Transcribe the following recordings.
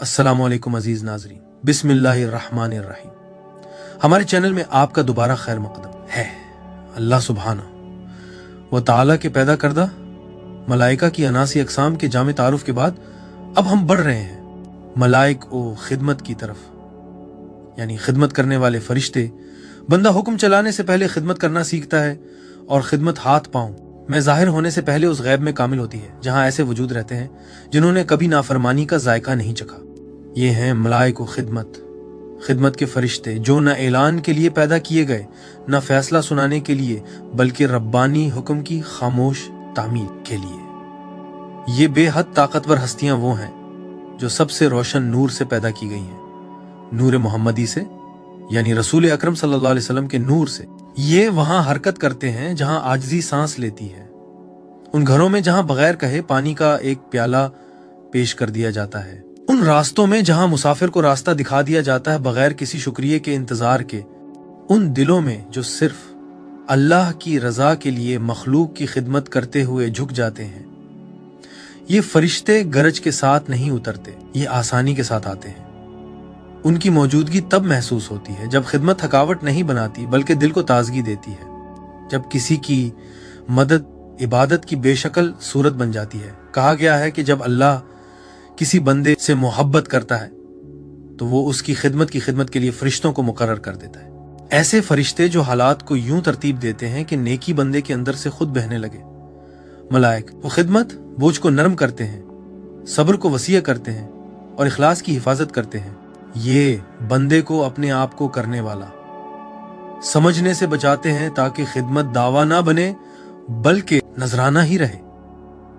अस्सलामुअलैकुम अजीज नाजरीन, बिस्मिल्लाहिर्रहमानिर्रहीम। हमारे चैनल में आपका दोबारा खैर मकदम है। अल्लाह सुब्हाना व तआला के पैदा करदा मलाइका की अनासी अकसाम के जामे तारुफ के बाद अब हम बढ़ रहे हैं मलाइक ओ खिदमत की तरफ, यानी खिदमत करने वाले फरिश्ते। बंदा हुक्म चलाने से पहले खिदमत करना सीखता है और खिदमत हाथ पांव में जाहिर होने से पहले उस गैब में कामिल होती है जहां ऐसे वजूद रहते हैं जिन्होंने कभी नाफरमानी का जायका नहीं चखा। ये हैं मलाइक व खिदमत के फरिश्ते जो न ऐलान के लिए पैदा किए गए, न फैसला सुनाने के लिए, बल्कि रब्बानी हुक्म की खामोश तामील के लिए। ये बेहद ताकतवर हस्तियां वो हैं जो सबसे रोशन नूर से पैदा की गई हैं, नूर मोहम्मदी से, यानी रसूल अकरम सल्लल्लाहु अलैहि वसल्लम के नूर से। ये वहां हरकत करते हैं जहां आजिज़ी सांस लेती है, उन घरों में जहां बगैर कहे पानी का एक प्याला पेश कर दिया जाता है, उन रास्तों में जहां मुसाफिर को रास्ता दिखा दिया जाता है बगैर किसी शुक्रिया के इंतजार के, उन दिलों में जो सिर्फ अल्लाह की रजा के लिए मखलूक की खिदमत करते हुए झुक जाते हैं। ये फरिश्ते गरज के साथ नहीं उतरते, ये आसानी के साथ आते हैं। उनकी मौजूदगी तब महसूस होती है जब खिदमत थकावट नहीं बनाती बल्कि दिल को ताजगी देती है, जब किसी की मदद इबादत की बेशकल सूरत बन जाती है। कहा गया है कि जब अल्लाह किसी बंदे से मोहब्बत करता है तो वो उसकी खिदमत के लिए फरिश्तों को मुकर्रर कर देता है। ऐसे फरिश्ते जो हालात को यूं तरतीब देते हैं कि नेकी बंदे के अंदर से खुद बहने लगे। मलाइक वो खिदमत बोझ को नरम करते हैं, सब्र को वसीय करते हैं और इखलास की हिफाजत करते हैं। ये बंदे को अपने आप को करने वाला समझने से बचाते हैं ताकि खिदमत दावा ना बने बल्कि नजराना ही रहे।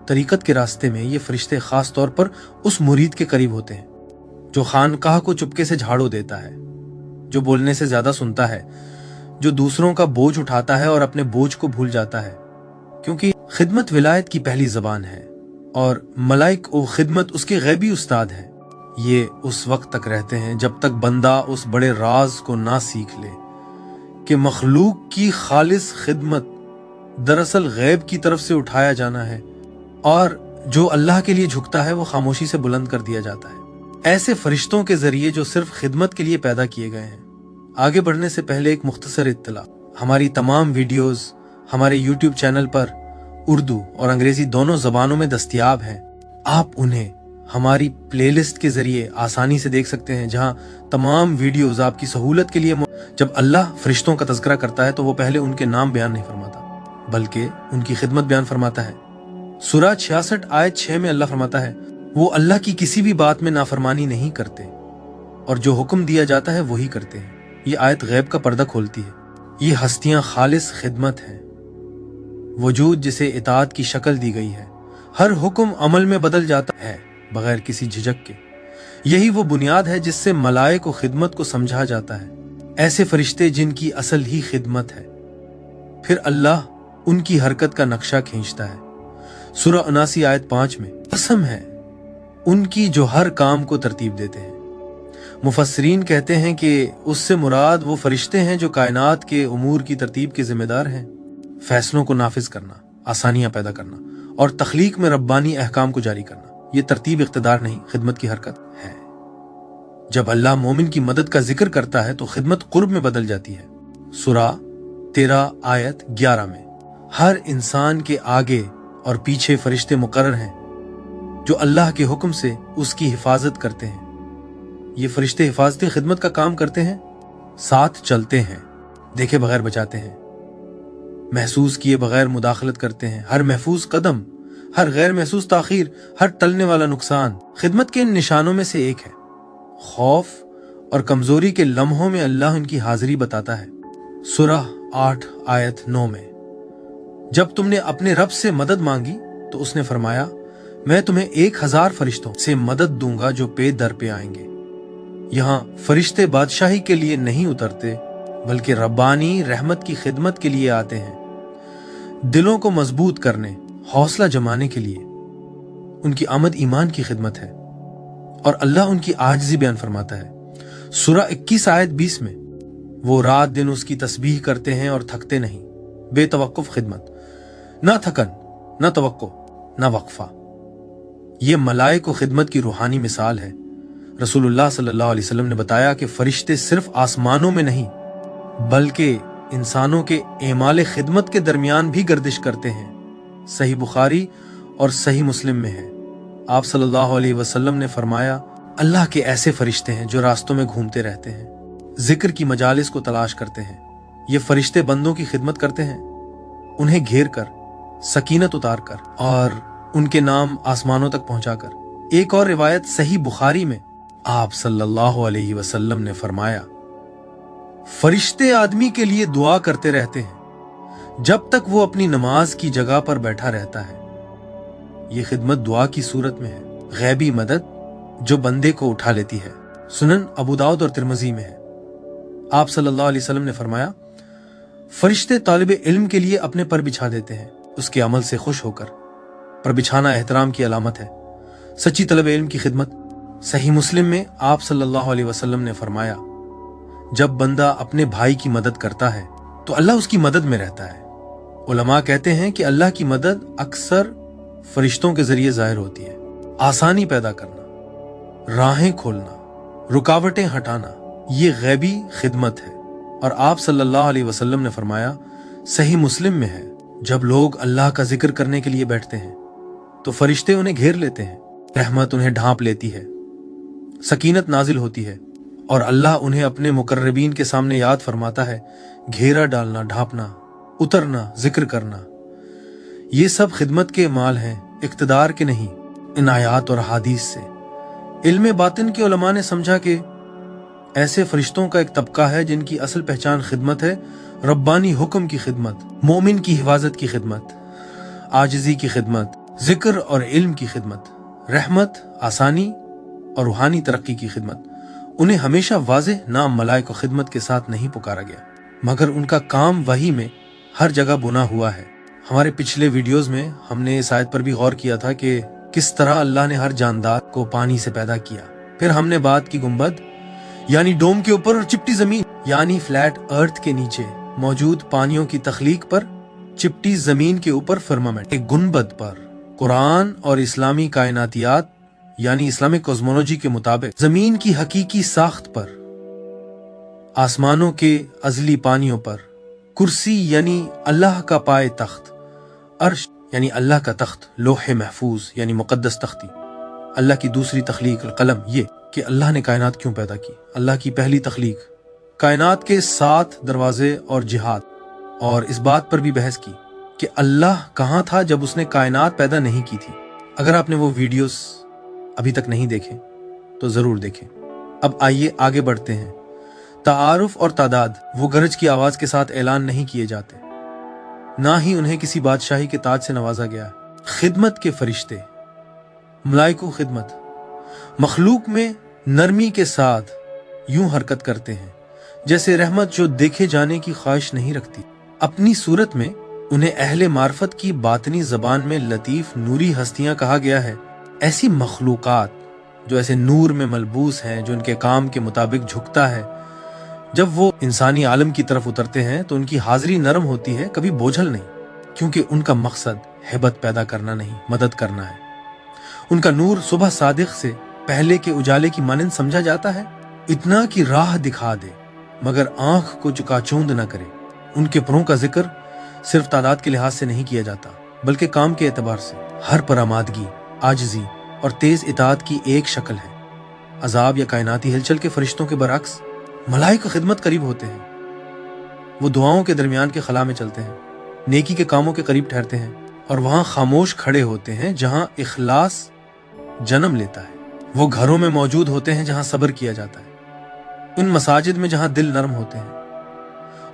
तरीकत के रास्ते में ये फरिश्ते खास तौर पर उस मुरीद के करीब होते हैं जो खानकाह को चुपके से झाड़ू देता है, जो बोलने से ज्यादा सुनता है, जो दूसरों का बोझ उठाता है और अपने बोझ को भूल जाता है, क्योंकि खिदमत विलायत की पहली जबान है और मलाइक ओ खिदमत उसके गैबी उस्ताद है। ये उस वक्त तक रहते हैं जब तक बंदा उस बड़े राज को ना सीख ले कि मखलूक की खालिस खिदमत दरअसल गैब की तरफ से उठाया जाना है और जो अल्लाह के लिए झुकता है वो खामोशी से बुलंद कर दिया जाता है। ऐसे फरिश्तों के जरिए जो सिर्फ खिदमत के लिए पैदा किए गए हैं। आगे बढ़ने से पहले एक मुख्तसर इत्तला, हमारी तमाम वीडियोस हमारे यूट्यूब चैनल पर उर्दू और अंग्रेजी दोनों जबानों में दस्तयाब हैं। आप उन्हें हमारी प्लेलिस्ट के जरिए आसानी से देख सकते हैं, जहां तमाम वीडियोस आपकी सहूलत के लिए। जब अल्लाह फरिश्तों का तज़किरा करता है तो वो पहले उनके नाम बयान नहीं फरमाता बल्कि उनकी खिदमत बयान फरमाता है। सूरा 66 आयत 6 में अल्लाह फरमाता है, वो अल्लाह की किसी भी बात में नाफरमानी नहीं करते और जो हुक्म दिया जाता है वही करते हैं। ये आयत गैब का पर्दा खोलती है। ये हस्तियां खालिस खिदमत हैं, वजूद जिसे इताअत की शक्ल दी गई है। हर हुक्म अमल में बदल जाता है बगैर किसी झिझक के। यही वो बुनियाद है जिससे मलाइक व खिदमत को समझा जाता है। ऐसे फरिश्ते जिनकी असल ही खिदमत है, फिर अल्लाह उनकी हरकत का नक्शा खींचता है। सूरा 79 आयत 5 में कसम है उनकी जो हर काम को तरतीब देते हैं। मुफस्सिरीन कहते हैं कि उससे मुराद वो फरिश्ते हैं जो कायनात के उमूर की तरतीब के जिम्मेदार हैं, फैसलों को नाफिज करना, आसानियां पैदा करना और तख्लीक में रब्बानी अहकाम को जारी करना। ये तरतीब इख्तिदार नहीं, खिदमत की हरकत है। जब अल्लाह मोमिन की मदद का जिक्र करता है तो खिदमत कुर्ब में बदल जाती है। सूरा 13 आयत 11 में हर इंसान के आगे और पीछे फरिश्ते मुकर्रर हैं जो अल्लाह के हुक्म से उसकी हिफाजत करते हैं। ये फरिश्ते हिफाजती खिदमत का काम करते हैं, साथ चलते हैं, देखे बगैर बचाते हैं, महसूस किए बगैर मुदाखलत करते हैं। हर महफूज कदम, हर गैर महसूस ताखीर, हर टलने वाला नुकसान खिदमत के इन निशानों में से एक है। खौफ और कमजोरी के लम्हों में अल्लाह उनकी हाजिरी बताता है। सूरा 8 आयत 9 में जब तुमने अपने रब से मदद मांगी तो उसने फरमाया, मैं तुम्हें 1000 फरिश्तों से मदद दूंगा जो पे दर पे आएंगे। यहाँ फरिश्ते बादशाही के लिए नहीं उतरते बल्कि रब्बानी रहमत की खिदमत के लिए आते हैं। दिलों को मजबूत करने, हौसला जमाने के लिए उनकी आमद ईमान की खिदमत है और अल्लाह उनकी आजिज़ी बयान फरमाता है। सूरा 21 आयत 20 में वो रात दिन उसकी तस्बीह करते हैं और थकते नहीं। बेतवक्कुफ खिदमत, ना थकन, ना तवक्को, ना वक्फा। ये मलाइक व खिदमत की रूहानी मिसाल है। रसूलुल्लाह सल्लल्लाहु अलैहि वसल्लम ने बताया कि फरिश्ते सिर्फ आसमानों में नहीं बल्कि इंसानों के एमाल खिदमत के दरमियान भी गर्दिश करते हैं। सही बुखारी और सही मुस्लिम में है। आप सल्लल्लाहु अलैहि वसल्लम ने फरमाया, अल्लाह के ऐसे फरिश्ते हैं जो रास्तों में घूमते रहते हैं, जिक्र की मजालिस को तलाश करते हैं। ये फरिश्ते बंदों की खिदमत करते हैं, उन्हें घेर कर, सकीनत उतार कर और उनके नाम आसमानों तक पहुंचाकर। एक और रिवायत सही बुखारी में आप सल्लल्लाहु अलैहि वसल्लम ने फरमाया, फरिश्ते आदमी के लिए दुआ करते रहते हैं जब तक वो अपनी नमाज की जगह पर बैठा रहता है। ये खिदमत दुआ की सूरत में है, गैबी मदद जो बंदे को उठा लेती है। सुनन अबू दाऊद और तिरमिज़ी में है। आप सल्लल्लाहु अलैहि वसल्लम ने फरमाया, फरिश्ते तालिबे इल्म के लिए अपने पर बिछा देते हैं उसके अमल से खुश होकर। पर बिछाना एहतराम की अलामत है, सच्ची तलबे इल्म की खिदमत। सही मुस्लिम में आप सल्लल्लाहु अलैहि वसल्लम ने फरमाया, जब बंदा अपने भाई की मदद करता है तो अल्लाह उसकी मदद में रहता है। उलमा कहते हैं कि अल्लाह की मदद अक्सर फरिश्तों के जरिए जाहिर होती है। आसानी पैदा करना, राहें खोलना, रुकावटें हटाना, ये गैबी खिदमत है। और आप सल्लल्लाहु अलैहि वसल्लम ने फरमाया, सही मुस्लिम में है, जब लोग अल्लाह का जिक्र करने के लिए बैठते हैं तो फरिश्ते उन्हें घेर लेते हैं, रहमत उन्हें ढांप लेती है, सकीनत नाजिल होती है और अल्लाह उन्हें अपने मुकर्रबीन के सामने याद फरमाता है। घेरा डालना, ढांपना, उतरना, जिक्र करना, ये सब खिदमत के माल हैं, इक्तदार के नहीं। इन आयात और हादीस से इल्म बातिन के उलमा ने समझा कि ऐसे फरिश्तों का एक तबका है जिनकी असल पहचान खिदमत है, रब्बानी हुक्म की खिदमत, मोमिन की हिफाजत की खिदमत, आजिजी की खिदमत, जिक्र और इल्म की खिदमत, रहमत, आसानी और रूहानी तरक्की की खिदमत। उन्हें हमेशा वाज़ेह नाम मलाइका खिदमत के साथ नहीं पुकारा गया, मगर उनका काम वही में हर जगह बुना हुआ है। हमारे पिछले वीडियोस में हमने इस आयत पर भी गौर किया था कि किस तरह अल्लाह ने हर जानदार को पानी से पैदा किया। फिर हमने बात की गुंबद यानी डोम के ऊपर और चिपटी जमीन यानी फ्लैट अर्थ के नीचे मौजूद पानियों की तख्लीक पर, चिपटी जमीन के ऊपर फर्मामेंट, एक गुंबद पर। कुरान और इस्लामी कायनातियात यानी इस्लामिक कॉस्मोलॉजी के मुताबिक जमीन की हकीकी साख्त पर, आसमानों के अजली पानियों पर, कुर्सी यानी अल्लाह का पाए तख्त, अर्श यानी अल्लाह का तख्त, लोहे महफूज यानी मुकद्दस तख्ती, अल्लाह की दूसरी तख्लीक कलम। ये कि अल्लाह ने कायनात क्यों पैदा की, अल्लाह की पहली तख्लीक, कायनात के 7 दरवाजे और जिहाद, और इस बात पर भी बहस की कि अल्लाह कहाँ था जब उसने कायनात पैदा नहीं की थी। अगर आपने वो वीडियोस अभी तक नहीं देखे तो जरूर देखें। अब आइए आगे बढ़ते हैं। तारुफ और तादाद वो गरज की आवाज के साथ ऐलान नहीं किए जाते, ना ही उन्हें किसी बादशाही के ताज से नवाजा गया। खिदमत के फरिश्ते, मलाइको खिदमत, मखलूक में नरमी के साथ यूं हरकत करते हैं जैसे रहमत जो देखे जाने की ख्वाहिश नहीं रखती। अपनी सूरत में उन्हें अहले मार्फत की बातनी जबान में लतीफ नूरी हस्तियां कहा गया है। ऐसी मखलूकात जो ऐसे नूर में मलबूस हैं, जो इनके काम के मुताबिक झुकता है, जब वो इंसानी आलम की तरफ उतरते हैं तो उनकी हाजिरी नरम होती है, कभी बोझल नहीं, क्योंकि उनका मकसद हैबत पैदा करना नहीं, मदद करना है। उनका नूर सुबह सादिक से पहले के उजाले की मानंद समझा जाता है, इतना कि राह दिखा दे मगर आंख को चुकाचौंध न करे। उनके परों का जिक्र सिर्फ तादाद के लिहाज से नहीं किया जाता, बल्कि काम के एतबार से। हर परामादगी, आजिजी और तेज इताअत की एक शक्ल है। अजाब या कायनाती हिलचल के फरिश्तों के बरअक्स मलाइका खिदमत करीब होते हैं। वो दुआओं के दरमियान के खला में चलते हैं, नेकी के कामों के करीब ठहरते हैं और वहां खामोश खड़े होते हैं जहां इखलास जन्म लेता है। वो घरों में मौजूद होते हैं जहां सब्र किया जाता है, उन मसाजिद में जहां दिल नरम होते हैं,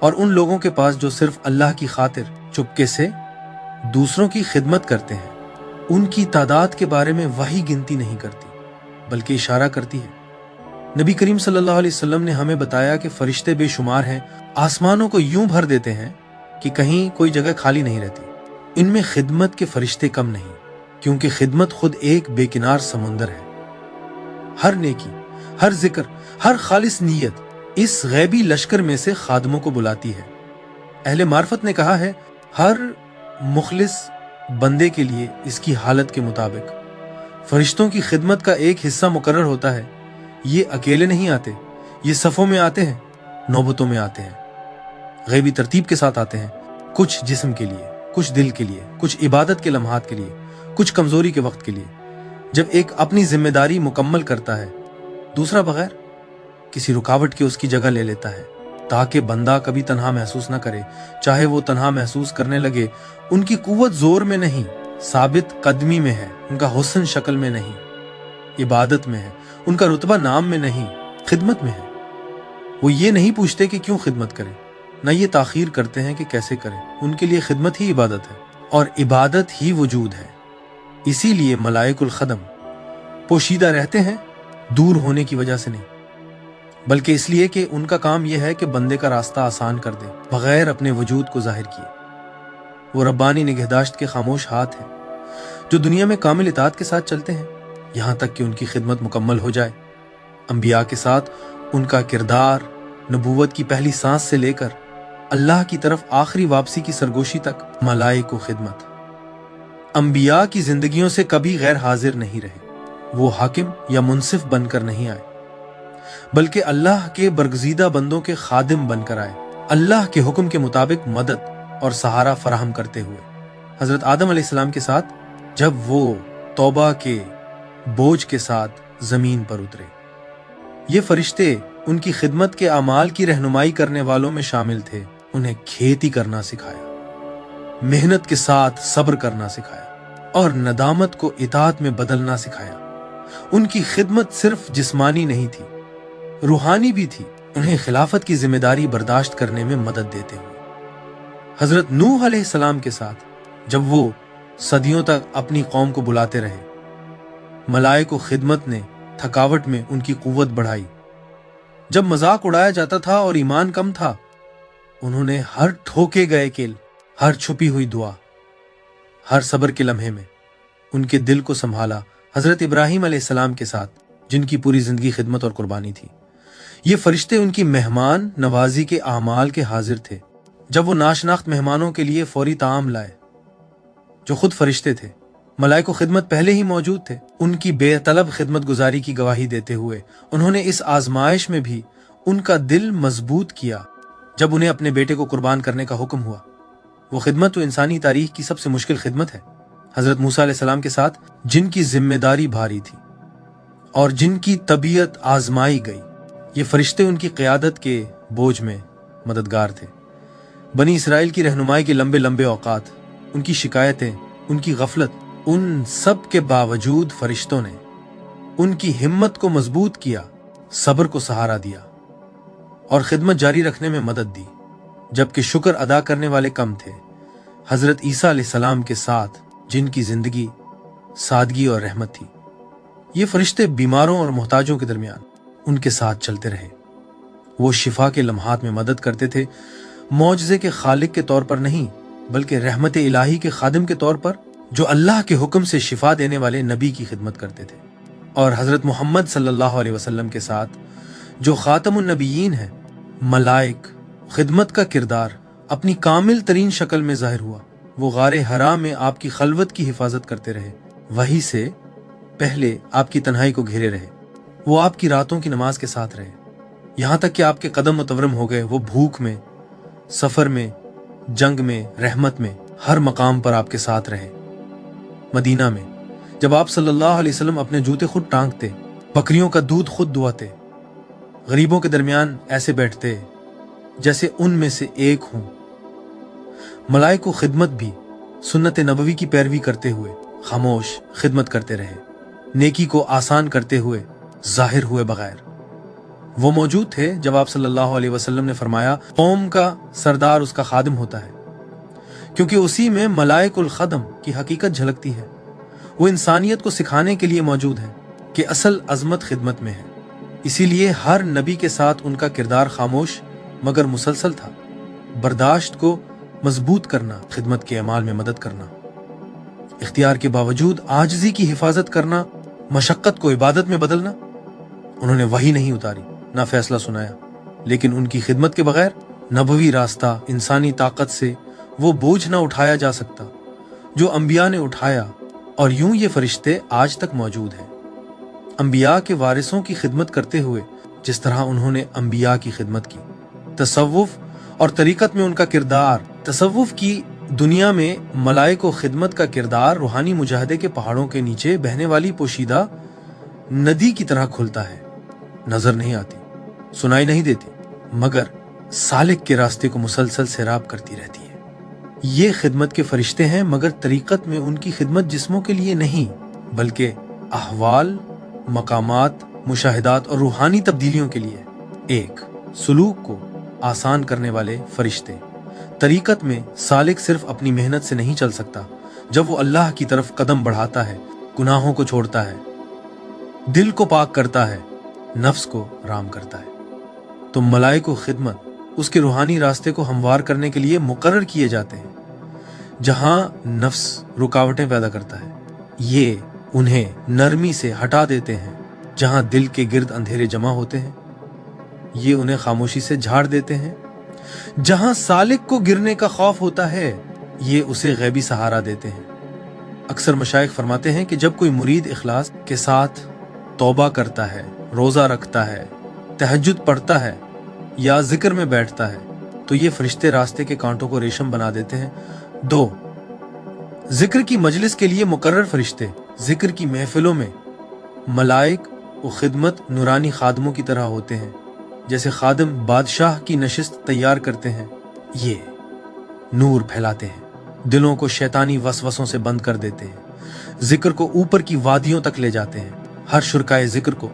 और उन लोगों के पास जो सिर्फ अल्लाह की खातिर चुपके से दूसरों की खिदमत करते हैं। उनकी तादाद के बारे में वही गिनती नहीं करती, बल्कि इशारा करती है। नबी करीम सल्लल्लाहु अलैहि वसल्लम ने हमें बताया कि फरिश्ते बेशुमार हैं, आसमानों को यूं भर देते हैं कि कहीं कोई जगह खाली नहीं रहती। इनमें खिदमत के फरिश्ते कम नहीं, क्योंकि खिदमत खुद एक बेकिनार समुंदर है। हर नेकी, हर जिक्र, हर खालिस नीयत इस गैबी लश्कर में से खादमों को बुलाती है। अहले मार्फत ने कहा है, हर मुखलिस बंदे के लिए इसकी हालत के मुताबिक फरिश्तों की खिदमत का एक हिस्सा मुकर्रर होता है یہ اکیلے نہیں آتے، یہ صفوں میں آتے ہیں، نوبتوں میں آتے ہیں، غیبی ترتیب کے ساتھ آتے ہیں، کچھ جسم کے لیے، کچھ دل کے لیے، کچھ عبادت کے لمحات کے لیے، کچھ کمزوری کے وقت کے لیے۔ جب ایک اپنی ذمہ داری مکمل کرتا ہے، دوسرا بغیر کسی رکاوٹ کے اس کی جگہ لے لیتا ہے، تاکہ بندہ کبھی تنہا محسوس نہ کرے۔ چاہے وہ تنہا محسوس کرنے لگے، ان کی قوت زور میں نہیں، ثابت قدمی میں ہے، ان کا حسن شکل میں نہیں، عبادت میں ہے، ان کا رتبہ نام میں نہیں، خدمت میں ہے۔ وہ یہ نہیں پوچھتے کہ کیوں خدمت کریں، نہ یہ تاخیر کرتے ہیں کہ کیسے کریں۔ ان کے لیے خدمت ہی عبادت ہے، اور عبادت ہی وجود ہے۔ اسی لیے ملائک الخدم پوشیدہ رہتے ہیں، دور ہونے کی وجہ سے نہیں، بلکہ اس لیے کہ ان کا کام یہ ہے کہ بندے کا راستہ آسان کر دیں، بغیر اپنے وجود کو ظاہر کیے۔ وہ ربانی نگہداشت کے خاموش ہاتھ ہیں، جو دنیا میں کامل اطاعت کے ساتھ چلتے ہیں، یہاں تک کہ ان کی خدمت مکمل ہو جائے۔ انبیاء کے ساتھ ان کا کردار نبوت کی پہلی سانس سے لے کر اللہ کی طرف آخری واپسی کی سرگوشی تک ملائک و خدمت۔ انبیاء کی زندگیوں سے کبھی غیر حاضر نہیں رہے، وہ حاکم یا منصف بن کر نہیں آئے، بلکہ اللہ کے برگزیدہ بندوں کے خادم بن کر آئے، اللہ کے حکم کے مطابق مدد اور سہارا فراہم کرتے ہوئے۔ حضرت آدم علیہ السلام کے ساتھ جب وہ توبہ کے بوجھ کے ساتھ زمین پر اترے، یہ فرشتے ان کی خدمت کے اعمال کی رہنمائی کرنے والوں میں شامل تھے۔ انہیں کھیتی کرنا سکھایا، محنت کے ساتھ صبر کرنا سکھایا، اور ندامت کو اطاعت میں بدلنا سکھایا۔ ان کی خدمت صرف جسمانی نہیں تھی، روحانی بھی تھی، انہیں خلافت کی ذمہ داری برداشت کرنے میں مدد دیتے ہوئے۔ حضرت نوح علیہ السلام کے ساتھ جب وہ صدیوں تک اپنی قوم کو بلاتے رہے، ملائک و خدمت نے تھکاوٹ میں ان کی قوت بڑھائی۔ جب مذاق اڑایا جاتا تھا اور ایمان کم تھا، انہوں نے ہر ٹھوکے گئے کیل، ہر چھپی ہوئی دعا، ہر صبر کے لمحے میں ان کے دل کو سنبھالا۔ حضرت ابراہیم علیہ السلام کے ساتھ جن کی پوری زندگی خدمت اور قربانی تھی، یہ فرشتے ان کی مہمان نوازی کے اعمال کے حاضر تھے۔ جب وہ ناشناخت مہمانوں کے لیے فوری طعام لائے، جو خود فرشتے تھے، ملائک و خدمت پہلے ہی موجود تھے، ان کی بے طلب خدمت گزاری کی گواہی دیتے ہوئے انہوں نے اس آزمائش میں بھی ان کا دل مضبوط کیا۔ جب انہیں اپنے بیٹے کو قربان کرنے کا حکم ہوا، وہ خدمت تو انسانی تاریخ کی سب سے مشکل خدمت ہے۔ حضرت موسیٰ علیہ السلام کے ساتھ جن کی ذمہ داری بھاری تھی اور جن کی طبیعت آزمائی گئی، یہ فرشتے ان کی قیادت کے بوجھ میں مددگار تھے۔ بنی اسرائیل کی رہنمائی کے لمبے لمبے اوقات، ان کی شکایتیں، ان کی غفلت، ان سب کے باوجود فرشتوں نے ان کی ہمت کو مضبوط کیا، صبر کو سہارا دیا اور خدمت جاری رکھنے میں مدد دی، جبکہ شکر ادا کرنے والے کم تھے۔ حضرت عیسیٰ علیہ السلام کے ساتھ جن کی زندگی سادگی اور رحمت تھی، یہ فرشتے بیماروں اور محتاجوں کے درمیان ان کے ساتھ چلتے رہے۔ وہ شفا کے لمحات میں مدد کرتے تھے، معجزے کے خالق کے طور پر نہیں، بلکہ رحمت الہی کے خادم کے طور پر، جو اللہ کے حکم سے شفا دینے والے نبی کی خدمت کرتے تھے۔ اور حضرت محمد صلی اللہ علیہ وسلم کے ساتھ جو خاتم النبیین ہیں، ملائک خدمت کا کردار اپنی کامل ترین شکل میں ظاہر ہوا۔ وہ غار حرا میں آپ کی خلوت کی حفاظت کرتے رہے، وحی سے پہلے آپ کی تنہائی کو گھیرے رہے، وہ آپ کی راتوں کی نماز کے ساتھ رہے، یہاں تک کہ آپ کے قدم متورم ہو گئے۔ وہ بھوک میں، سفر میں، جنگ میں، رحمت میں، ہر مقام پر آپ کے ساتھ رہے۔ مدینہ میں جب آپ صلی اللہ علیہ وسلم اپنے جوتے خود ٹانگتے، بکریوں کا دودھ خود دعاتے، غریبوں کے درمیان ایسے بیٹھتے جیسے ان میں سے ایک ہوں۔ ملائک و خدمت بھی سنت نبوی کی پیروی کرتے ہوئے خاموش خدمت کرتے رہے، نیکی کو آسان کرتے ہوئے، ظاہر ہوئے بغیر۔ وہ موجود تھے جب آپ صلی اللہ علیہ وسلم نے فرمایا، قوم کا سردار اس کا خادم ہوتا ہے، کیونکہ اسی میں ملائک الخدم کی حقیقت جھلکتی ہے۔ وہ انسانیت کو سکھانے کے لیے موجود ہے کہ اصل عظمت خدمت میں ہے۔ اسی لیے ہر نبی کے ساتھ ان کا کردار خاموش مگر مسلسل تھا، برداشت کو مضبوط کرنا، خدمت کے اعمال میں مدد کرنا، اختیار کے باوجود عاجزی کی حفاظت کرنا، مشقت کو عبادت میں بدلنا۔ انہوں نے وحی نہیں اتاری، نہ فیصلہ سنایا، لیکن ان کی خدمت کے بغیر نبوی راستہ، انسانی طاقت سے وہ بوجھ نہ اٹھایا جا سکتا جو انبیاء نے اٹھایا، اور یوں یہ فرشتے آج تک موجود ہیں۔ अंबिया के वारिसों की खिदमत करते हुए जिस तरह उन्होंने अंबिया की खिदमत की। तसव्वुफ और तरीकत में उनका किरदार। तसव्वुफ की दुनिया में मलाइको खिदमत का किरदार रूहानी मुजाहदे के पहाड़ों के नीचे बहने वाली पोशीदा नदी की तरह खुलता है। नजर नहीं आती, सुनाई नहीं देती, मगर सालिक के रास्ते को मुसलसल सैराब करती रहती है। ये खिदमत के फरिश्ते हैं, मगर तरीकत में उनकी खिदमत जिस्मों के लिए नहीं, बल्कि अहवाल, मकामात, मुशाहिदात और रूहानी तब्दीलियों के लिए। एक, सुलूक को आसान करने वाले फरिश्ते। तरीकत में सालिक सिर्फ अपनी मेहनत से नहीं चल सकता। जब वो अल्लाह की तरफ कदम बढ़ाता है, गुनाहों को छोड़ता है, दिल को पाक करता है, नफ्स को राम करता है, तो मलाइको खिदमत उसके रूहानी रास्ते को हमवार करने के लिए मुकर्रर किए जाते हैं। जहां नफ्स रुकावटें पैदा करता है, ये उन्हें नरमी से हटा देते हैं। जहां दिल के गिर्द अंधेरे जमा होते हैं, ये उन्हें खामोशी से झाड़ देते हैं। जहां सालिक को गिरने का खौफ होता है, ये उसे गैबी सहारा देते हैं। अक्सर मशाइख फरमाते हैं कि जब कोई मुरीद इखलास के साथ तौबा करता है, रोजा रखता है, तहज्जुद पढ़ता है या जिक्र में बैठता है, तो ये फरिश्ते रास्ते के कांटों को रेशम बना देते हैं। 2, जिक्र की मजलिस के लिए मुकर्रर फरिश्ते। जिक्र की महफिलों में मलाइक व खिदमत नूरानी खादमों की तरह होते हैं। जैसे खादिम बादशाह की नशिस्त तैयार करते हैं, ये नूर फैलाते हैं, दिलों को शैतानी वसवसों से बंद कर देते हैं, जिक्र को ऊपर की वादियों तक ले जाते हैं, हर शुरकाए जिक्र को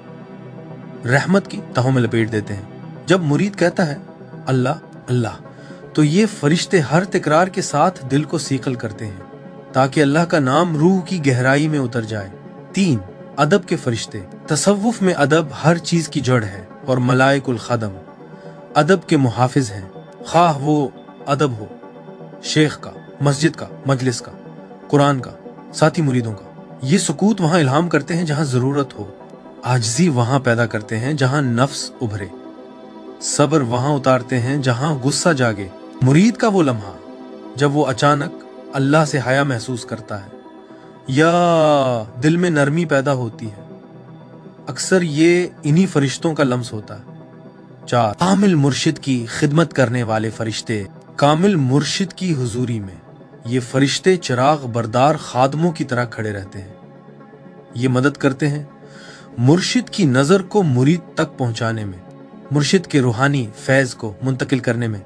रहमत की तहों में लपेट देते हैं। जब मुरीद कहता है अल्लाह अल्लाह, तो ये फरिश्ते हर तिकरार के साथ दिल को सीकल करते हैं, ताकि अल्लाह का नाम रूह की गहराई में उतर जाए। 3, अदब के फरिश्ते। तसव्वुफ में अदब हर चीज की जड़ है और मलाइकुल खदम अदब के मुहाफिज हैं। खाह वो अदब हो शेख का, मस्जिद का, मजलिस का, कुरान का, साथी मुरीदों का। ये सुकूत वहां इल्हाम करते हैं जहां जरूरत हो, आजिज़ी वहां पैदा करते हैं जहां नफ्स उभरे, सब्र वहां उतारते हैं जहां गुस्सा जागे। मुरीद का वो लम्हा जब वो अचानक अल्लाह से हया महसूस करता है या दिल में नरमी पैदा होती है, अक्सर ये इन्हीं फरिश्तों का लम्स होता है। 4, कामिल मुर्शिद की खिदमत करने वाले फरिश्ते। कामिल मुर्शिद की हुजूरी में ये फरिश्ते चिराग बरदार खादमों की तरह खड़े रहते हैं। ये मदद करते हैं मुर्शिद की नजर को मुरीद तक पहुंचाने में, मुर्शिद के रूहानी फैज को मुंतकिल करने में,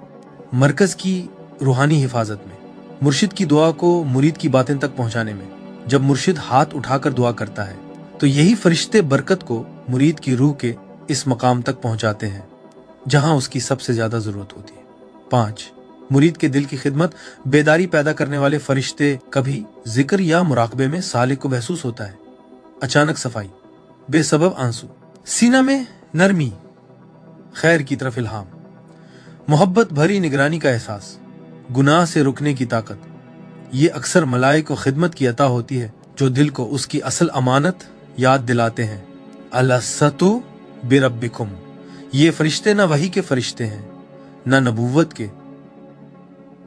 मरकज की रूहानी हिफाजत में, मुर्शिद की दुआ को मुरीद की बातें तक पहुंचाने में। जब मुर्शिद हाथ उठाकर दुआ करता है, तो यही फरिश्ते बरकत को मुरीद की रूह के इस मकाम तक पहुंचाते हैं जहां उसकी सबसे ज्यादा जरूरत होती है। 5, मुरीद के दिल की खिदमत। बेदारी पैदा करने वाले फरिश्ते। कभी जिक्र या मुराकबे में सालिक को महसूस होता है अचानक सफाई, बेसबब आंसू, सीना में नरमी, खैर की तरफ इल्हाम, मोहब्बत भरी निगरानी का एहसास, गुनाह से रुकने की ताकत। ये अक्सर मलाइक को खिदमत की अता होती है जो दिल को उसकी असल अमानत याद दिलाते हैं। अलस्तु बिरब्बिकुम। ये फरिश्ते न वही के फरिश्ते हैं, न नबूवत के,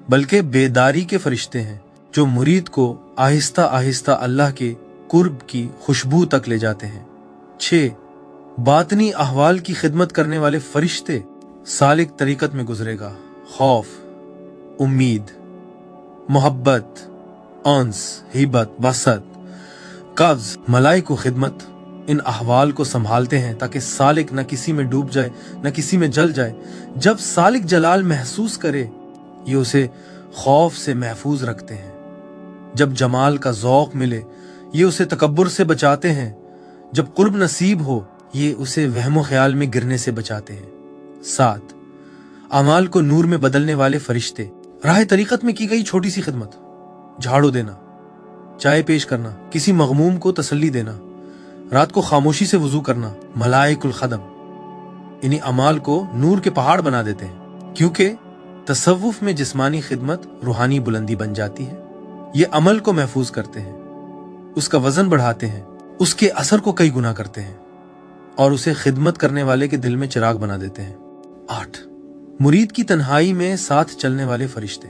बल्कि बेदारी के फरिश्ते हैं जो मुरीद को आहिस्ता आहिस्ता अल्लाह के कुर्ब की खुशबू तक ले जाते हैं। 6, बातनी अहवाल की खिदमत करने वाले फरिश्ते। सालिक तरीकत में गुजरेगा खौफ, उम्मीद, मोहब्बत, अंस, हिबत, वसत, कब्ज। मलाइको खिदमत इन अहवाल को संभालते हैं ताकि सालिक न किसी में डूब जाए न किसी में जल जाए। जब सालिक जलाल महसूस करे, ये उसे खौफ से महफूज रखते हैं। जब जमाल का ज़ौक़ मिले, ये उसे तकब्बुर से बचाते हैं। जब कुर्ब नसीब हो, ये उसे वहमो ख्याल में गिरने से बचाते हैं। 7, अमाल को नूर में बदलने वाले फरिश्ते। राह तरीकत में की गई छोटी सी खिदमत, झाड़ू देना, चाय पेश करना, किसी मगमूम को तसल्ली देना, रात को खामोशी से वजू करना, मलाइकुल खदम इन्हीं अमाल को नूर के पहाड़ बना देते हैं। क्योंकि तसव्वुफ में जिस्मानी खिदमत रूहानी बुलंदी बन जाती है। ये अमल को महफूज करते हैं, उसका वजन बढ़ाते हैं, उसके असर को कई गुना करते हैं और उसे खिदमत करने वाले के दिल में चिराग बना देते हैं। 8, मुरीद की तन्हाई में साथ चलने वाले फरिश्ते।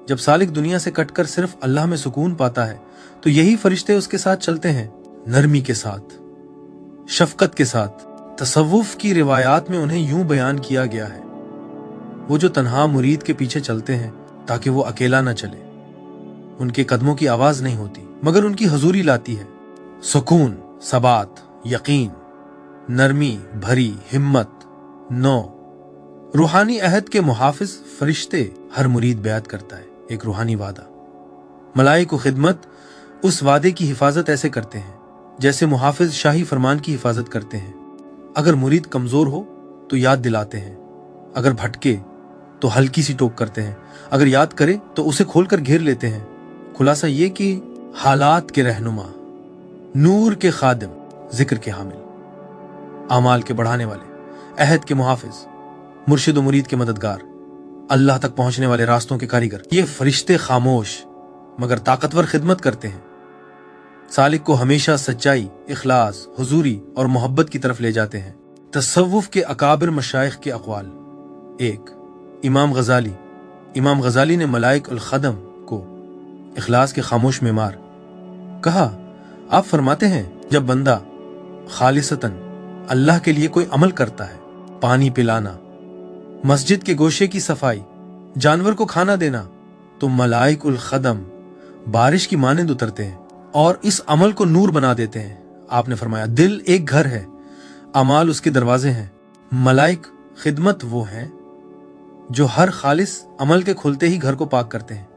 जब सालिक दुनिया से कटकर सिर्फ अल्लाह में सुकून पाता है, तो यही फरिश्ते उसके साथ चलते हैं, नरमी के साथ, शफकत के साथ। तसव्वुफ की रिवायात में उन्हें यूं बयान किया गया है, वो जो तन्हा मुरीद के पीछे चलते हैं ताकि वो अकेला न चले, उनके कदमों की आवाज नहीं होती मगर उनकी हजूरी लाती है। सुकून, सबात, यकीन, नरमी भरी हिम्मत। 9, रूहानी अहद के मुहाफिज फरिश्ते हर मुरीद बयात करता है, एक रूहानी वादा। मलाइक खिदमत उस वादे की हिफाजत ऐसे करते हैं जैसे मुहाफिज शाही फरमान की हिफाजत करते हैं। अगर मुरीद कमजोर हो तो याद दिलाते हैं, अगर भटके तो हल्की सी टोक करते हैं, अगर याद करे तो उसे खोलकर घेर लेते हैं। खुलासा ये कि हालात के रहनुमा, नूर के खादिम, जिक्र के हामिल, आमाल के बढ़ाने वाले, अहद के मुहाफिज, मुर्शिद व मुरीद के मददगार, अल्लाह तक पहुंचने वाले रास्तों के कारीगर, ये फरिश्ते खामोश मगर ताकतवर खिदमत करते हैं। सालिक को हमेशा सच्चाई, इखलास, हुजूरी और मोहब्बत की तरफ ले जाते हैं। तसव्वुफ के अकाबिर मशाइख के अक़वाल। 1, इमाम गजाली ने मलाइक उल खदम को इखलास के खामोश मेमार कहा। आप फरमाते हैं, जब बंदा खालिसतन अल्लाह के लिए कोई अमल करता है, पानी पिलाना, मस्जिद के गोशे की सफाई, जानवर को खाना देना, तो मलाइक उल खदम बारिश की मानिंद उतरते हैं और इस अमल को नूर बना देते हैं। आपने फरमाया, दिल एक घर है, अमाल उसके दरवाजे हैं। मलाइक खिदमत वो हैं जो हर खालिस अमल के खुलते ही घर को पाक करते हैं।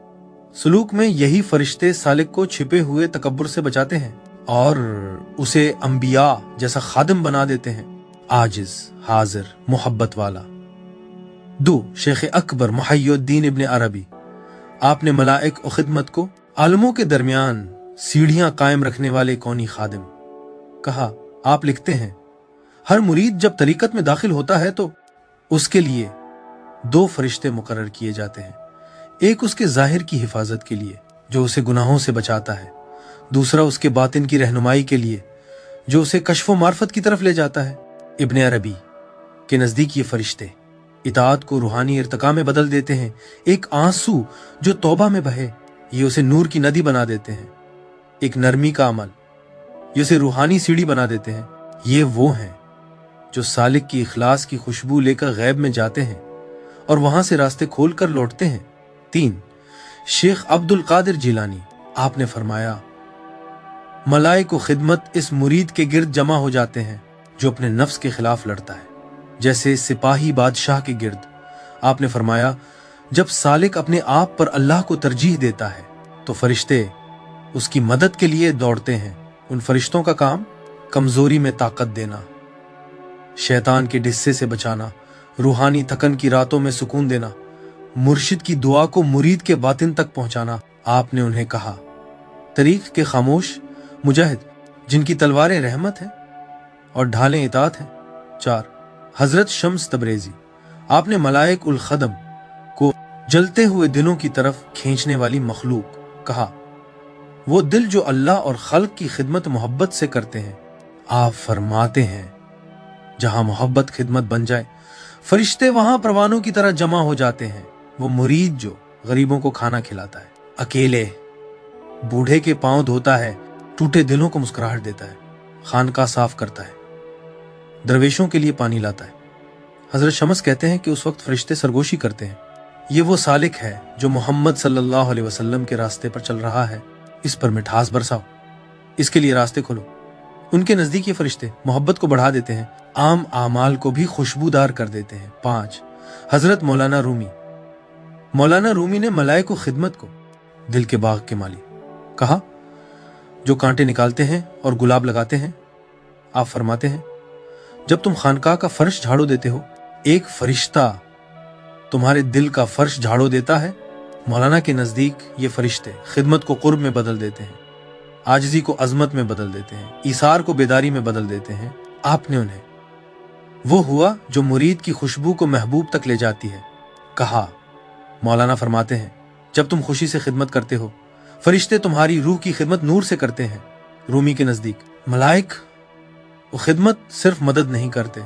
सुलूक में यही फरिश्ते सालिक को छिपे हुए तकब्बुर से बचाते हैं और उसे अंबिया जैसा खादिम बना देते हैं, आजिज, हाजिर, मोहब्बत वाला। 2, शेख अकबर मुहय्यिद्दीन इब्न अरबी। आपने मलाइक और खिदमत को आलमों के दरमियान सीढ़ियां कायम रखने वाले कौनी खादिम कहा। आप लिखते हैं, हर मुरीद जब तरीकत में दाखिल होता है तो उसके लिए 2 फरिश्ते मुकर्रर किए जाते हैं। एक उसके जाहिर की हिफाजत के लिए जो उसे गुनाहों से बचाता है, दूसरा उसके बातिन की रहनुमाई के लिए जो उसे कश्फ मार्फत की तरफ ले जाता है। इब्न अरबी के नजदीक ये फरिश्ते इताअत को रूहानी इर्तिका में बदल देते हैं। एक आंसू जो तौबा में बहे, ये उसे नूर की नदी बना देते हैं। एक नरमी का अमल, ये उसे रूहानी सीढ़ी बना देते हैं। ये वो हैं जो सालिक की इखलास की खुशबू लेकर गैब में जाते हैं और वहां से रास्ते खोल कर लौटते हैं। 3, शेख अब्दुल कादिर जिलानी। आपने फरमाया, मलाइक व खिदमत इस मुरीद के गिर्द जमा हो जाते हैं जो अपने नफ्स के खिलाफ लड़ता है, जैसे सिपाही बादशाह के गिर्द। आपने फरमाया, जब सालिक अपने आप पर अल्लाह को तरजीह देता है तो फरिश्ते उसकी मदद के लिए दौड़ते हैं। उन फरिश्तों का काम कमजोरी में ताकत देना, शैतान के डिस्से से बचाना, रूहानी थकन की रातों में सुकून देना, मुर्शिद की दुआ को मुरीद के बातिन तक पहुंचाना। आपने उन्हें कहा, तरीक के खामोश मुजाहिद जिनकी तलवारें रहमत है और ढालें इताअत हैं। 4, हजरत शम्स तबरेजी। आपने मलाइक उल खदम को जलते हुए दिलों की तरफ खींचने वाली मखलूक कहा, वो दिल जो अल्लाह और खल्क की खिदमत मोहब्बत से करते हैं। आप फरमाते हैं, जहां मोहब्बत खिदमत बन जाए, फरिश्ते वहां परवानों की तरह जमा हो जाते हैं। वो मुरीद जो गरीबों को खाना खिलाता है, अकेले बूढ़े के पांव धोता है, टूटे दिलों को मुस्कुराहट देता है, खानका साफ करता है, दरवेशों के लिए पानी लाता है। हजरत शम्स कहते हैं कि उस वक्त फरिश्ते सरगोशी करते हैं, ये वो सालिक है जो मोहम्मद सल्लल्लाहु अलैहि वसल्लम के रास्ते पर चल रहा है, इस पर मिठास बरसाओ, इसके लिए रास्ते खोलो। उनके नजदीक ये फरिश्ते मोहब्बत को बढ़ा देते हैं, आम आमाल को भी खुशबूदार कर देते हैं। 5, हजरत मौलाना रूमी। मौलाना रूमी ने मलाइक को खिदमत को दिल के बाग के माली कहा, जो कांटे निकालते हैं और गुलाब लगाते हैं। आप फरमाते हैं, जब तुम खानकाह का फर्श झाड़ू देते हो, एक फरिश्ता तुम्हारे दिल का फर्श झाड़ू देता है। मौलाना के नजदीक ये फरिश्ते खिदमत को कुर्ब में बदल देते हैं, आजिज़ी को अजमत में बदल देते हैं, ईसार को बेदारी में बदल देते हैं। आपने उन्हें वो हुआ जो मुरीद की खुशबू को महबूब तक ले जाती है कहा। मौलाना फरमाते हैं, जब तुम खुशी से खिदमत करते हो, फरिश्ते तुम्हारी रूह की खिदमत नूर से करते हैं। रूमी के नजदीक मलाइक वो खिदमत सिर्फ मदद नहीं करते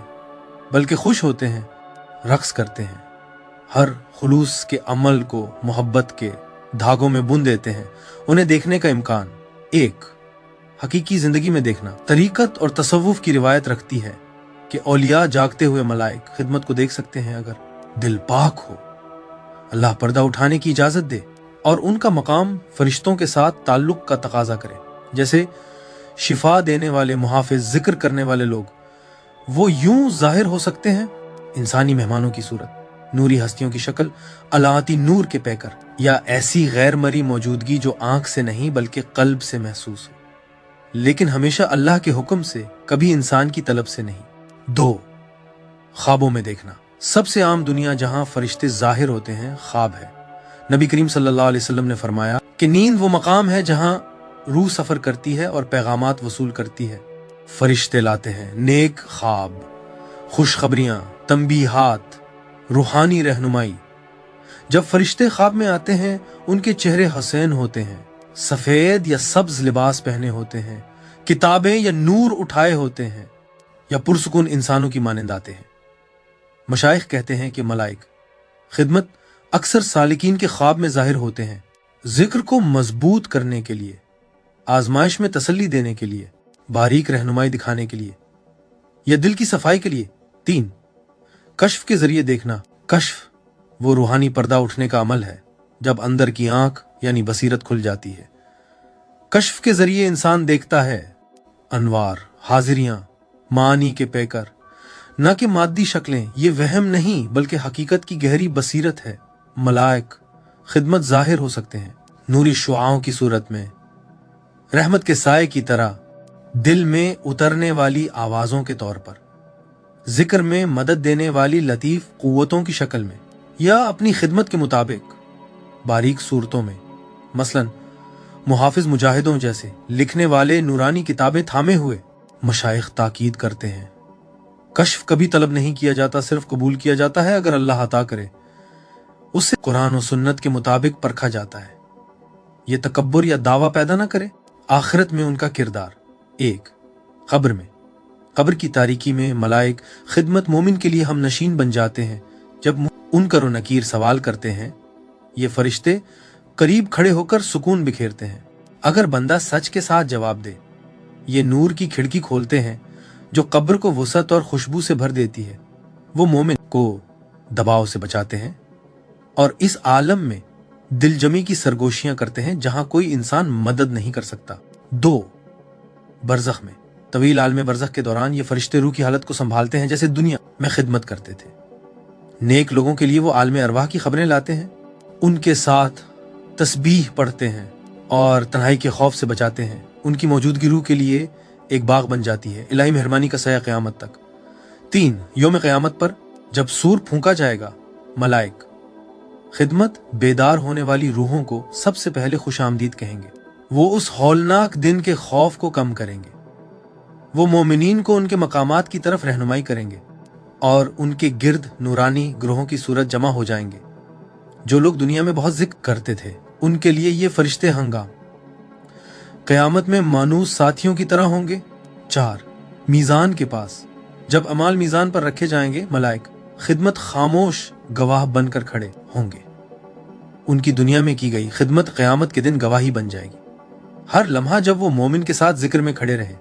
बल्कि खुश होते हैं, रक्स करते हैं, हर खुलूस के अमल को मोहब्बत के धागों में बुन देते हैं। उन्हें देखने का इम्कान। 1, हकीकी जिंदगी में देखना। तरीकत और तसव्वुफ की रिवायत रखती है कि औलिया जागते हुए मलाइक खिदमत को देख सकते हैं अगर दिल पाक हो, अल्लाह पर्दा उठाने की इजाजत दे और उनका मकाम फरिश्तों के साथ ताल्लुक का तकाजा करे। जैसे शिफा देने वाले, मुहाफिज, जिक्र करने वाले लोग, वो यूं जाहिर हो सकते हैं इंसानी मेहमानों की सूरत, नूरी हस्तियों की शक्ल, अलाती नूर के पैकर, या ऐसी गैर मरी मौजूदगी जो आंख से नहीं बल्कि कल्ब से महसूस हो, लेकिन हमेशा अल्लाह के हुक्म से, कभी इंसान की तलब से नहीं। 2. ख्वाबों में देखना। सबसे आम दुनिया जहां फरिश्ते जाहिर होते हैं ख्वाब है। नबी करीम सल्लल्लाहु अलैहि वसल्लम ने फरमाया कि नींद वो मकाम है जहां रूह सफर करती है और पैगामात वसूल करती है। फरिश्ते लाते हैं नेक ख्वाब, खुशखबरियां, तंबीहात, रूहानी रहनुमाई। जब फरिश्ते ख्वाब में आते हैं उनके चेहरे हसीन होते हैं, सफेद या सब्ज लिबास पहने होते हैं, किताबें या नूर उठाए होते हैं, या पुरसुकून इंसानों की मानंद आते हैं। मशाइख कहते हैं कि मलाइक खिदमत अक्सर सालिकीन के ख्वाब में जाहिर होते हैं, जिक्र को मजबूत करने के लिए, आजमाइश में तसल्ली देने के लिए, बारीक रहनुमाई दिखाने के लिए, या दिल की सफाई के लिए। 3. कश्फ के जरिए देखना। कश्फ वो रूहानी पर्दा उठने का अमल है जब अंदर की आंख यानी बसीरत खुल जाती है। कश्फ के जरिए इंसान देखता है अनवार, हाजिरियां, मानी के पैकर, न कि मादी शक्लें। ये वहम नहीं बल्कि हकीकत की गहरी बसीरत है। मलाइक खिदमत जाहिर हो सकते हैं नूरी शुआओं की सूरत में, रहमत के साए की तरह, दिल में उतरने वाली आवाजों के तौर पर, जिक्र में मदद देने वाली लतीफ कुव्वतों की शक्ल में, या अपनी खिदमत के मुताबिक बारीक सूरतों में। मसलन मुहाफिज मुजाहिदों जैसे लिखने वाले नूरानी किताबें थामे हुए। मशाइख ताकीद करते हैं कश्फ कभी तलब नहीं किया जाता, सिर्फ कबूल किया जाता है अगर अल्लाह अता करे। उससे कुरान और सुन्नत के मुताबिक परखा जाता है। ये तकब्बुर या दावा पैदा ना करे। आखिरत में उनका किरदार। 1. कब्र में। कब्र की तारीकी में मलाइक खिदमत मोमिन के लिए हम नशीन बन जाते हैं। जब मुनकर और नकीर सवाल करते हैं, ये फरिश्ते करीब खड़े होकर सुकून बिखेरते हैं। अगर बंदा सच के साथ जवाब दे, ये नूर की खिड़की खोलते हैं जो कब्र को वसअत और खुशबू से भर देती है। वो मोमिन को दबाव से बचाते हैं और इस आलम में दिलजमी की सरगोशियां करते हैं जहां कोई इंसान मदद नहीं कर सकता। 2. बरज़ख में। तवील आलम बरज़ख के दौरान ये फरिश्ते रूह की हालत को संभालते हैं जैसे दुनिया में खिदमत करते थे। नेक लोगों के लिए वो आलम अरवाह की खबरें लाते हैं, उनके साथ तस्बीह पढ़ते हैं और तन्हाई के खौफ से बचाते हैं। उनकी मौजूदगी रूह के लिए एक बाग बन जाती है, इलाही मेहरबानी का साया क़यामत तक। 3. यौम क़यामत पर जब सूर फूंका जाएगा, मलाइक खिदमत बेदार होने वाली रूहों को सबसे पहले खुश आमदीद कहेंगे। वो उस हौलनाक दिन के खौफ को कम करेंगे। वो मोमिनीन को उनके मकामात की तरफ रहनुमाई करेंगे और उनके गिर्द नूरानी ग्रोहों की सूरत जमा हो जाएंगे। जो लोग दुनिया में बहुत जिक्र करते थे, उनके लिए ये फरिश्ते हंगाम क़यामत में मानूस साथियों की तरह होंगे। 4. मीज़ान के पास जब अमाल मीज़ान पर रखे जाएंगे, मलाइक खिदमत खामोश गवाह बनकर खड़े होंगे। उनकी दुनिया में की गई खिदमत क़यामत के दिन गवाही बन जाएगी। हर लम्हा जब वो मोमिन के साथ जिक्र में खड़े रहे,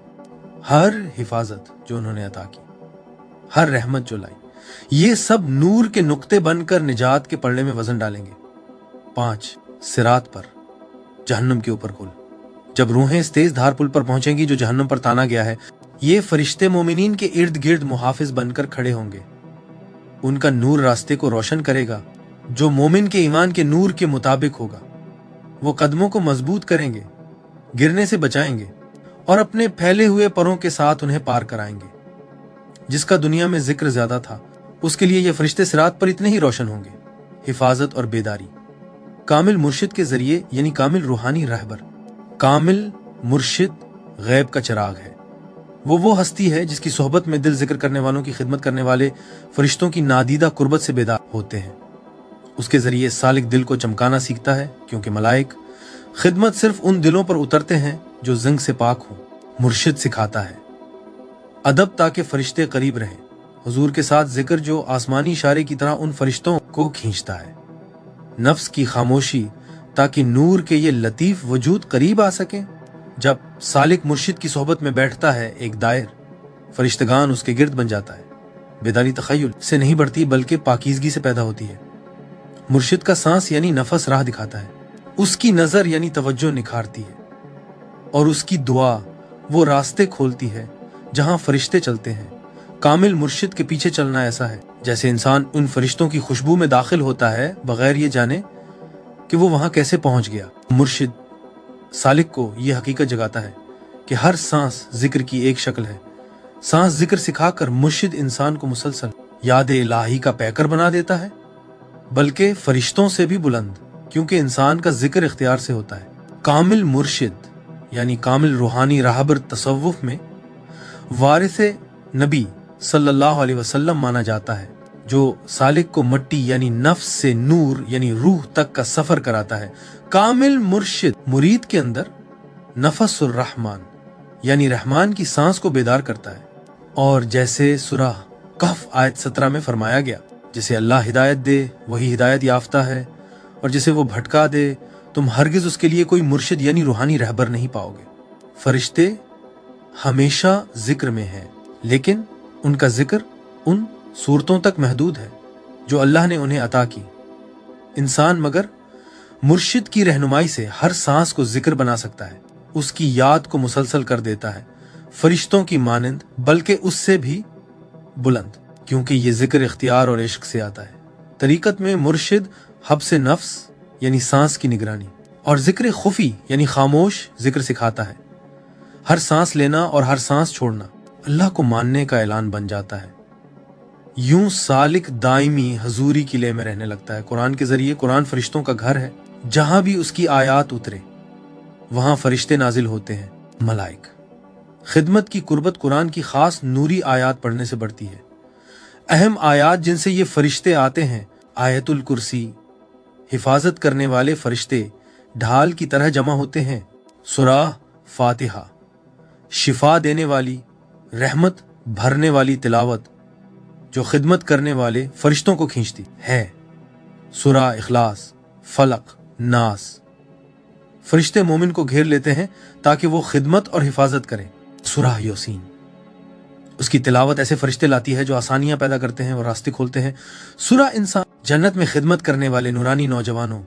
हर हिफाजत जो उन्होंने अता की, हर रहमत जो लाई, ये सब नूर के नुक्ते बनकर निजात के पलड़े में वजन डालेंगे। 5. सिरात पर जहन्नम के ऊपर पुल। जब रूहें इस तेज धार पुल पर पहुंचेंगी जो जहन्नम पर ताना गया है, ये फरिश्ते मोमिनीन के इर्द गिर्द मुहाफिज बनकर खड़े होंगे। उनका नूर रास्ते को रोशन करेगा जो मोमिन के ईमान के नूर के मुताबिक होगा। वो कदमों को मजबूत करेंगे, गिरने से बचाएंगे और अपने फैले हुए परों के साथ उन्हें पार कराएंगे। जिसका दुनिया में जिक्र ज्यादा था, उसके लिए ये फरिश्ते सिरात पर इतने ही रोशन होंगे। हिफाजत और बेदारी। कामिल मुर्शिद के जरिए यानी कामिल रूहानी रहबर। कामिल मुर्शिद गैब का चिराग है। वो हस्ती है जिसकी सोहबत में दिल जिक्र करने वालों की खिदमत करने वाले फरिश्तों की नादीदा कुर्बत से बेदार होते हैं। उसके जरिए सालिक दिल को चमकाना सीखता है, क्योंकि मलाइक खिदमत सिर्फ उन दिलों पर उतरते हैं जो ज़ंग से पाक हों। मुर्शिद सिखाता है अदब ताकि फरिश्ते करीब रहें। हुजूर के साथ जिक्र जो आसमानी इशारे की तरह उन फरिश्तों को खींचता है। नफ्स की खामोशी ताकि नूर के ये लतीफ वजूद करीब आ सके। जब सालिक मुर्शिद की सोहबत में बैठता है एक दायर, फरिश्तगान उसके गिर्द बन जाता है। बेदारी तखय्युल से नहीं बढ़ती बल्कि पाकीज़गी से पैदा होती है। मुर्शिद का सांस यानी नफस राह दिखाता है, उसकी नजर यानी तवज्जो निखारती है, और उसकी दुआ वो रास्ते खोलती है जहां फरिश्ते चलते हैं। कामिल मुर्शिद के पीछे चलना ऐसा है जैसे इंसान उन फरिश्तों की खुशबू में दाखिल होता है बगैर ये जाने कि वो वहां कैसे पहुंच गया। मुर्शिद सालिक को ये हकीकत जगाता है कि हर सांस जिक्र की एक शक्ल है। सांस जिक्र सिखाकर मुर्शिद इंसान को मुसलसल याद इलाही का पैकर बना देता है, बल्कि फरिश्तों से भी बुलंद, क्योंकि इंसान का जिक्र इख्तियार से होता है। कामिल मुर्शिद यानी कामिल रूहानी राहबर तसव्वुफ में वारिसे नबी सल्लल्लाहु अलैहि वसल्लम माना जाता है, जो सालिक को मट्टी यानी नफ्स से नूर यानी रूह तक का सफर कराता है। कामिल मुर्शिद मुरीद के अंदर नफसुर रहमान यानी रहमान की सांस को बेदार करता है, और जैसे सूरह कहफ आयत 17 में फरमाया गया, जिसे अल्लाह हिदायत दे वही हिदायत याफ्ता है, और जिसे वो भटका दे तुम हरगिज उसके लिए कोई मुर्शिद यानी रूहानी रहबर नहीं पाओगे। फरिश्ते हमेशा जिक्र में हैं, लेकिन उनका जिक्र उन सूरतों तक महदूद है जो अल्लाह ने उन्हें अता की। इंसान मगर मुर्शिद की रहनुमाई से हर सांस को जिक्र बना सकता है, उसकी याद को मुसलसल कर देता है, फरिश्तों की मानंद बल्कि उससे भी बुलंद, क्योंकि ये जिक्र इख्तियार और इश्क से आता है। तरीकत में मुर्शिद हब्स नफ्स यानी सांस की निगरानी और जिक्र खुफी यानी खामोश जिक्र सिखाता है। हर सांस लेना और हर सांस छोड़ना अल्लाह को मानने का ऐलान बन जाता है। यूं सालिक दायमी हजूरी किले में रहने लगता है। कुरान के जरिए कुरान फरिश्तों का घर है, जहां भी उसकी आयात उतरे वहां फरिश्ते नाजिल होते हैं। मलाइक खिदमत की कुर्बत कुरान की खास नूरी आयात पढ़ने से बढ़ती है। अहम आयात जिनसे ये फरिश्ते आते हैं, आयतुल कुर्सी, हिफाजत करने वाले फरिश्ते ढाल की तरह जमा होते हैं। सूरह फातिहा, शिफा देने वाली, रहमत भरने वाली तिलावत जो खिदमत करने वाले फरिश्तों को खींचती है। सूरह इखलास, फलक, नास, फरिश्ते मोमिन को घेर लेते हैं ताकि वो खिदमत और हिफाजत करें। सूरह यासीन, उसकी तिलावत ऐसे फरिश्ते लाती है जो आसानियां पैदा करते हैं और रास्ते खोलते हैं। सूरह इंसान, जन्नत में खिदमत करने वाले नूरानी नौजवानों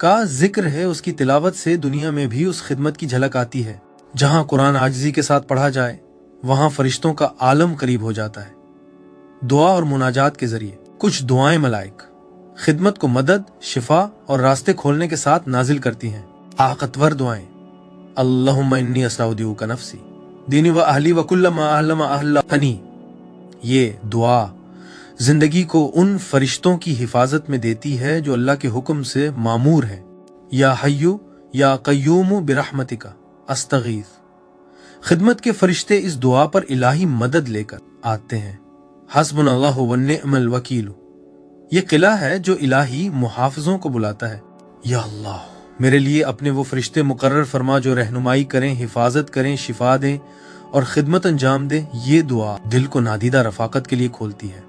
का जिक्र है, उसकी तिलावत से दुनिया में भी उस खिदमत की झलक आती है। जहां कुरान आजिज़ी के साथ पढ़ा जाए वहां फरिश्तों का आलम करीब हो जाता है। दुआ और मुनाजात के जरिए कुछ दुआएं मलाइक खिदमत को मदद, शिफा और रास्ते खोलने के साथ नाजिल करती हैं। ताकतवर दुआएं, अल्लाहुम्मा इन्नी अस्ताउदिउका नफ्सी दीनी व अहली व कुल्ल मा अहलमा अहलनी, ये दुआ जिंदगी को उन फरिश्तों की हिफाजत में देती है जो अल्लाह के हुक्म से मामूर है। या हय्यु या कय्यूमु बिरहमतिका अस्तगीथ, खिदमत के फरिश्ते इस दुआ पर इलाही मदद लेकर आते हैं। हस्बुनल्लाहु व निअमल वकील, ये किला है जो इलाही मुहाफिजों को बुलाता है। या अल्लाह, मेरे लिए अपने वो फरिश्ते मुकर्रर फरमा जो रहनुमाई करें, हिफाजत करें, शिफा दें और खिदमत अंजाम दें। ये दुआ दिल को नादीदा रफाकत के लिए खोलती है।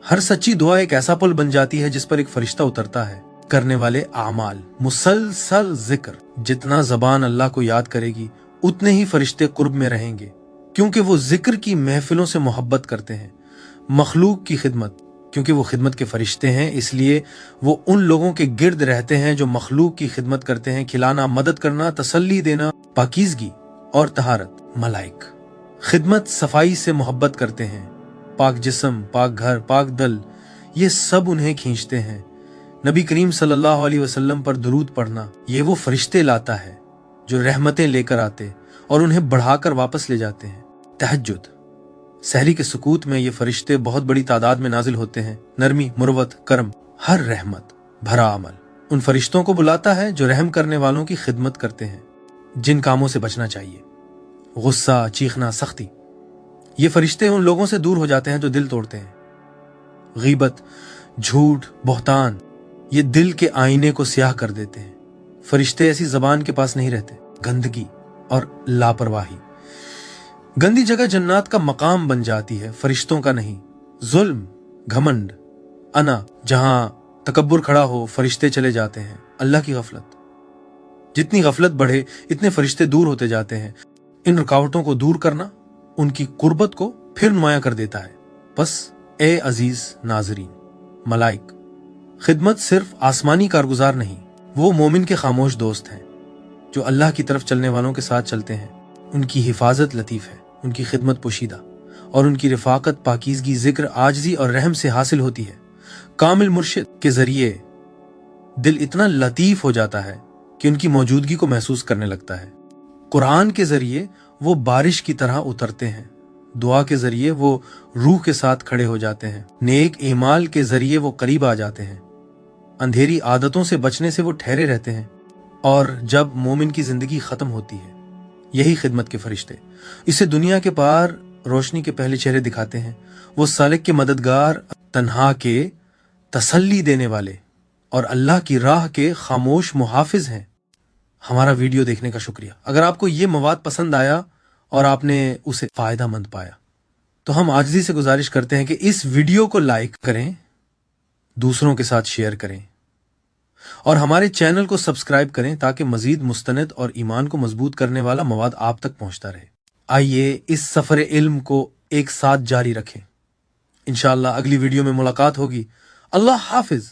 हर सच्ची दुआ एक ऐसा पुल बन जाती है जिस पर एक फरिश्ता उतरता है। करने वाले आमाल, मुसलसल जिक्र, जितना जबान अल्लाह को याद करेगी उतने ही फरिश्ते कुर्ब में रहेंगे, क्योंकि वो जिक्र की महफिलों से मोहब्बत करते हैं। मखलूक की खिदमत, क्योंकि वो खिदमत के फरिश्ते हैं इसलिए वो उन लोगों के गिर्द रहते हैं जो मखलूक की खिदमत करते हैं। खिलाना, मदद करना, तसल्ली देना, पाकीज़गी और तहारत। मलाइक खिदमत, सफाई से मोहब्बत करते हैं। पाक जिस्म, पाक घर, पाक दल, ये सब उन्हें खींचते हैं। नबी करीम सल्लल्लाहु अलैहि वसल्लम पर दुरूद पढ़ना, ये वो फरिश्ते लाता है जो रहमतें लेकर आते और उन्हें बढ़ाकर वापस ले जाते हैं। तहज्जुद, सहरी के सुकूत में ये फरिश्ते बहुत बड़ी तादाद में नाजिल होते हैं। नरमी, मुरवत, करम, हर रहमत भरा अमल उन फरिश्तों को बुलाता है जो रहम करने वालों की खिदमत करते हैं। जिन कामों से बचना चाहिए, गुस्सा, चीखना, सख्ती, ये फरिश्ते उन लोगों से दूर हो जाते हैं जो दिल तोड़ते हैं। गीबत, झूठ, बहतान, ये दिल के आईने को स्याह कर देते हैं। फरिश्ते ऐसी जबान के पास नहीं रहते। गंदगी और लापरवाही, गंदी जगह जन्नत का मकाम बन जाती है, फरिश्तों का नहीं। जुल्म, घमंड, अना, जहां तकब्बुर खड़ा हो फरिश्ते चले जाते हैं। अल्लाह की गफलत, जितनी गफलत बढ़े इतने फरिश्ते दूर होते जाते हैं। इन रुकावटों को दूर करना उनकी कुर्बत को फिर नुमाया कर देता है। बस ए अजीज नाजरीन, मलाइक खिदमत सिर्फ आसमानी कारगुजार नहीं, वो मोमिन के खामोश दोस्त हैं जो अल्लाह की तरफ चलने वालों के साथ चलते हैं। उनकी हिफाजत लतीफ है, उनकी खिदमत पोशीदा और उनकी रफाकत पाकीज़गी जिक्र आजजी और रहम से हासिल होती है। कामिल मुर्शिद के जरिए दिल इतना लतीफ हो जाता है कि उनकी मौजूदगी को महसूस करने लगता है। कुरान के जरिए वो बारिश की तरह उतरते हैं, दुआ के जरिए वो रूह के साथ खड़े हो जाते हैं, नेक ईमाल के जरिए वो करीब आ जाते हैं, अंधेरी आदतों से बचने से वो ठहरे रहते हैं। और जब मोमिन की जिंदगी खत्म होती है, यही खिदमत के फरिश्ते इसे दुनिया के पार रोशनी के पहले चेहरे दिखाते हैं। वो सालिक के मददगार, तन्हा के तसल्ली देने वाले और अल्लाह की राह के खामोश मुहाफिज हैं। हमारा वीडियो देखने का शुक्रिया। अगर आपको ये मवाद पसंद आया और आपने उसे फायदा मंद पाया तो हम आजिज़ी से गुजारिश करते हैं कि इस वीडियो को लाइक करें, दूसरों के साथ शेयर करें और हमारे चैनल को सब्सक्राइब करें ताकि मजीद मुस्तनद और ईमान को मजबूत करने वाला मवाद आप तक पहुंचता रहे। आइए इस सफर इल्म को एक साथ जारी रखें। इंशाअल्लाह अगली वीडियो में मुलाकात होगी। अल्लाह हाफिज।